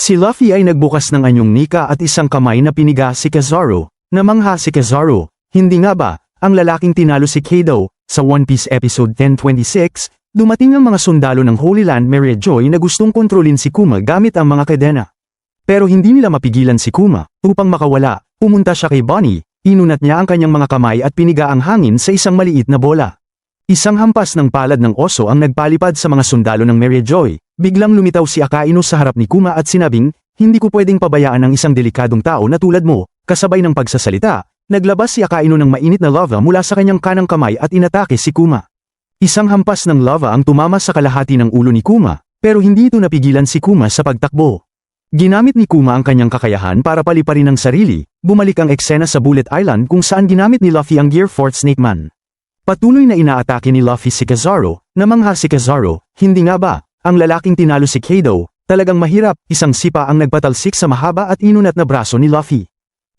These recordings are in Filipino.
Si Luffy ay nagbukas ng anyong nika at isang kamay na piniga si Kizaru. Namangha si Kizaru, hindi nga ba, ang lalaking tinalo si Kaido, sa One Piece episode 1026, dumating ang mga sundalo ng Holy Land Mary-Joy na gustong kontrolin si Kuma gamit ang mga kadena. Pero hindi nila mapigilan si Kuma, upang makawala, pumunta siya kay Bonnie, inunat niya ang kanyang mga kamay at piniga ang hangin sa isang maliit na bola. Isang hampas ng palad ng oso ang nagpalipad sa mga sundalo ng Mary-Joy. Biglang lumitaw si Akainu sa harap ni Kuma at sinabing, hindi ko pwedeng pabayaan ang isang delikadong tao na tulad mo. Kasabay ng pagsasalita, naglabas si Akainu ng mainit na lava mula sa kanyang kanang kamay at inatake si Kuma. Isang hampas ng lava ang tumama sa kalahati ng ulo ni Kuma, pero hindi ito napigilan si Kuma sa pagtakbo. Ginamit ni Kuma ang kanyang kakayahan para paliparin ang sarili, bumalik ang eksena sa Bullet Island kung saan ginamit ni Luffy ang Gear Fort Snake Man. Patuloy na inaatake ni Luffy si Kizaru, namangha si Kizaru, hindi nga ba? Ang lalaking tinalo si Kaido, talagang mahirap, isang sipa ang nagpatalsik sa mahaba at inunat na braso ni Luffy.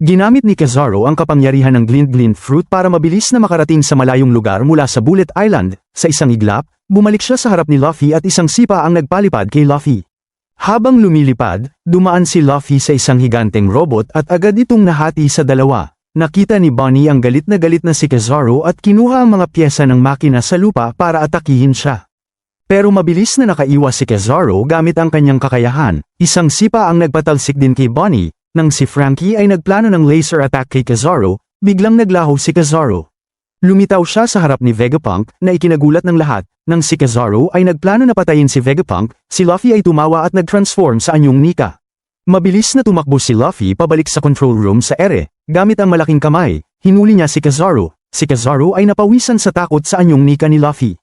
Ginamit ni Kizaru ang kapangyarihan ng Glint Fruit para mabilis na makarating sa malayong lugar mula sa Bullet Island. Sa isang iglap, bumalik siya sa harap ni Luffy at isang sipa ang nagpalipad kay Luffy. Habang lumilipad, dumaan si Luffy sa isang higanteng robot at agad itong nahati sa dalawa. Nakita ni Bonnie ang galit na si Kizaru at kinuha ang mga pyesa ng makina sa lupa para atakihin siya. Pero mabilis na nakaiwas si Kizaru gamit ang kanyang kakayahan, isang sipa ang nagpatalsik din kay Bonnie. Nang si Frankie ay nagplano ng laser attack kay Kizaru, biglang naglaho si Kizaru. Lumitaw siya sa harap ni Vegapunk na ikinagulat ng lahat. Nang si Kizaru ay nagplano na patayin si Vegapunk, si Luffy ay tumawa at nag-transform sa anyong nika. Mabilis na tumakbo si Luffy pabalik sa control room sa ere, gamit ang malaking kamay, hinuli niya si Kizaru. Si Kizaru ay napawisan sa takot sa anyong nika ni Luffy.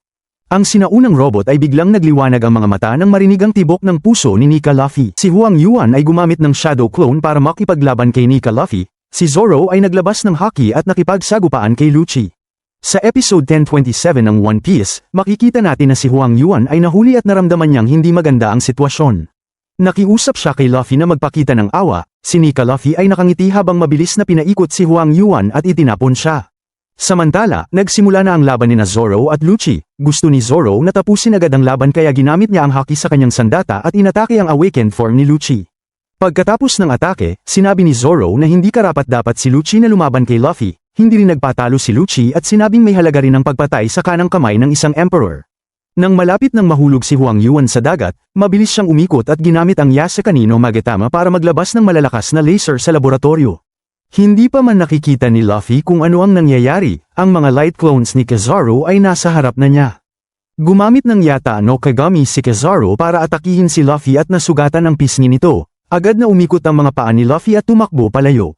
Ang sinaunang robot ay biglang nagliwanag ang mga mata nang marinig ang tibok ng puso ni Nika Luffy. Si Huang Yuan ay gumamit ng Shadow Clone para makipaglaban kay Nika Luffy. Si Zoro ay naglabas ng haki at nakipagsagupaan kay Lucci. Sa episode 1027 ng One Piece, makikita natin na si Huang Yuan ay nahuli at naramdaman niyang hindi maganda ang sitwasyon. Nakiusap siya kay Luffy na magpakita ng awa. Si Nika Luffy ay nakangiti habang mabilis na pinaikot si Huang Yuan at itinapon siya. Samantala, nagsimula na ang laban ni Zoro at Lucci. Gusto ni Zoro na tapusin agad ang laban kaya ginamit niya ang haki sa kanyang sandata at inatake ang awakened form ni Lucci. Pagkatapos ng atake, sinabi ni Zoro na hindi karapat-dapat si Lucci na lumaban kay Luffy. Hindi rin nagpatalo si Lucci at sinabing may halaga rin ang pagpatay sa kanang kamay ng isang emperor. Nang malapit nang mahulog si Huang Yuan sa dagat, mabilis siyang umikot at ginamit ang Yasakani no Magetama para maglabas ng malalakas na laser sa laboratorio. Hindi pa man nakikita ni Luffy kung ano ang nangyayari, ang mga light clones ni Kizaru ay nasa harap na niya. Gumamit ng Yata no Kagami si Kizaru para atakihin si Luffy at nasugatan ang pisngi nito. Agad na umikot ang mga paa ni Luffy at tumakbo palayo.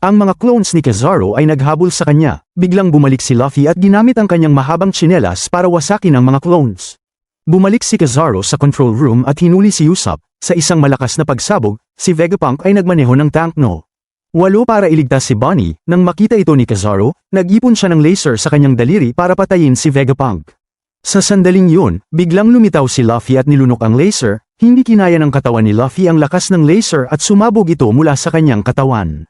Ang mga clones ni Kizaru ay naghabol sa kanya, biglang bumalik si Luffy at ginamit ang kanyang mahabang tsinelas para wasakin ang mga clones. Bumalik si Kizaru sa control room at hinuli si Usopp. Sa isang malakas na pagsabog, si Vegapunk ay nagmaneho ng tank no. 8 para iligtas si Bonnie. Nang makita ito ni Kizaru, nag-ipon siya ng laser sa kanyang daliri para patayin si Vegapunk. Sa sandaling yun, biglang lumitaw si Luffy at nilunok ang laser. Hindi kinaya ng katawan ni Luffy ang lakas ng laser at sumabog ito mula sa kanyang katawan.